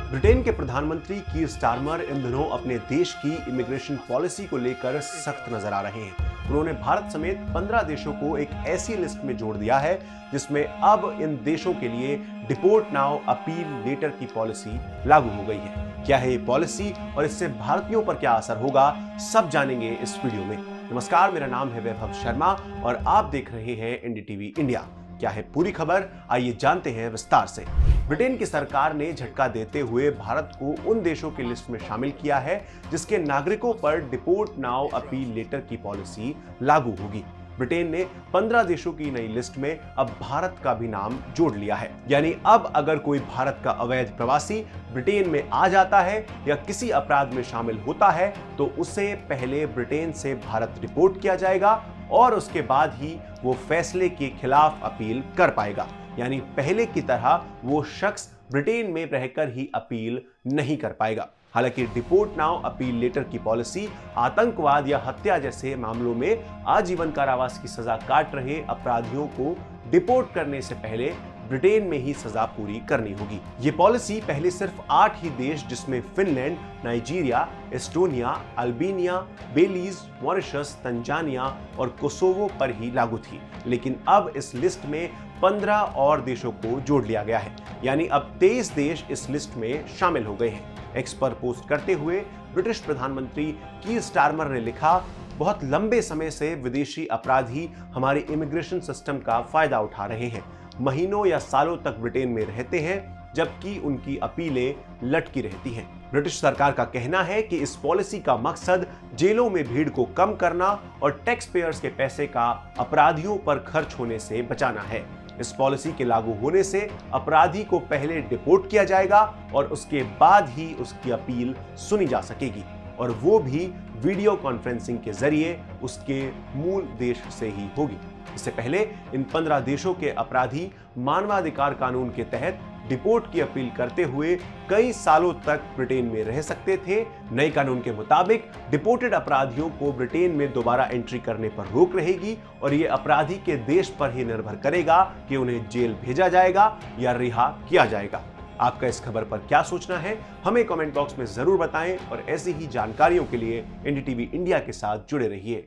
Britain के प्रधानमंत्री कीर Starmer इन दिनों अपने देश की इमिग्रेशन पॉलिसी को लेकर सख्त नजर आ रहे हैं। उन्होंने भारत समेत 15 देशों को एक ऐसी लिस्ट में जोड़ दिया है जिसमें अब इन देशों के लिए डिपोर्ट नाउ अपील लेटर की पॉलिसी लागू हो गई है। क्या है ये पॉलिसी और इससे भारतीयों पर क्या असर होगा, सब जानेंगे इस वीडियो में। नमस्कार, मेरा नाम है वैभव शर्मा और आप देख रहे हैं एनडीटीवी इंडिया। क्या है पूरी खबर, आइए जानते हैं विस्तार से। ब्रिटेन की सरकार ने झटका देते हुए भारत को उन देशों की लिस्ट में शामिल किया है जिसके नागरिकों पर डिपोर्ट नाउ अपील लेटर की पॉलिसी लागू होगी। ब्रिटेन ने 15 देशों की नई लिस्ट में अब भारत का भी नाम जोड़ लिया है। यानी अब अगर कोई भारत का अवैध प्रवासी ब्रिटेन में आ जाता है या किसी अपराध में शामिल होता है तो उसे पहले ब्रिटेन से भारत रिपोर्ट किया जाएगा और उसके बाद ही वो फैसले के खिलाफ अपील कर पाएगा। यानी पहले की तरह वो शख्स ब्रिटेन में रहकर ही अपील नहीं कर पाएगा। हालांकि डिपोर्ट नाउ अपील लेटर की पॉलिसी आतंकवाद या हत्या जैसे मामलों में आजीवन कारावास की सजा काट रहे अपराधियों को डिपोर्ट करने से पहले ब्रिटेन में ही सजा पूरी करनी होगी। ये पॉलिसी पहले सिर्फ 8 ही देश जिसमें Finland, Nigeria, Estonia, Albania, Belize, Mauritius, Tanzania और कोसोवो पर ही लागू थी, लेकिन अब इस लिस्ट में 15 और देशों को जोड़ लिया गया है। यानी अब 23 देश इस लिस्ट में शामिल हो गए हैं। एक्स पर पोस्ट करते हुए ब्रिटिश प्रधानमंत्री कीर स्टारमर ने लिखा, बहुत लंबे समय से विदेशी अपराधी हमारे इमिग्रेशन सिस्टम का फायदा उठा रहे हैं। महीनों या सालों तक ब्रिटेन में रहते हैं जबकि उनकी अपीलें लटकी रहती हैं। ब्रिटिश सरकार का कहना है कि इस पॉलिसी का मकसद जेलों में भीड़ को कम करना और टैक्स पेयर्स के पैसे का अपराधियों पर खर्च होने से बचाना है। इस पॉलिसी के लागू होने से अपराधी को पहले डिपोर्ट किया जाएगा और उसके बाद ही उसकी अपील सुनी जा सकेगी, और वो भी वीडियो कॉन्फ्रेंसिंग के जरिए उसके मूल देश से ही होगी। इससे पहले इन 15 देशों के अपराधी मानवाधिकार कानून के तहत डिपोर्ट की अपील करते हुए कई सालों तक ब्रिटेन में रह सकते थे। नए कानून के मुताबिक डिपोर्टेड अपराधियों को ब्रिटेन में दोबारा एंट्री करने पर रोक रहेगी और ये अपराधी के देश पर ही निर्भर करेगा कि उन्हें जेल भेजा जाएगा या रिहा किया जाएगा। आपका इस खबर पर क्या सोचना है, हमें कमेंट बॉक्स में जरूर बताएं और ऐसी ही जानकारियों के लिए एनडीटीवी इंडिया के साथ जुड़े रहिए।